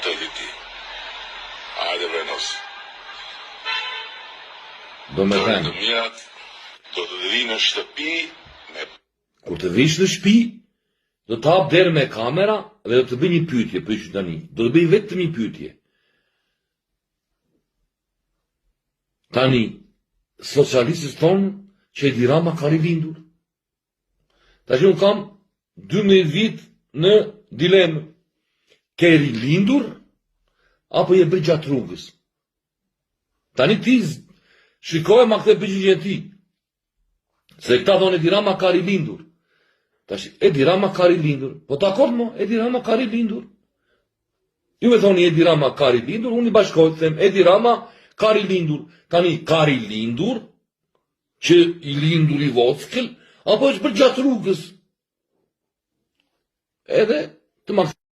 vërtetit ti. Hajde Venos. Do me Të thënë, mirat do të vi në shtëpi me kur të vish në shtëpi, do të hap derë me kamera dhe do të bëj një pyetje për ju tani. Do të bëj vetëm një pyetje. Tani, socialistët thonë që Edi Rama ka rilindur. Tash unë kam 12 vit në dilemë. Ke rilindur apo je bëj gjatë rrugës? Tani ti shikoj ma këtë përgjigjen ti. Se këta thonë Edi Rama ka rilindur. Tash Edi Rama ka rilindur. Po dakord mo, Edi Rama ka rilindur. Ju me thoni Edi Rama ka rilindur, unë i bashkoj të them Edi Rama ka rilindur. Tani ka rilindur që i lindur i vockël, apo është për gjatë rrugës? Edhe të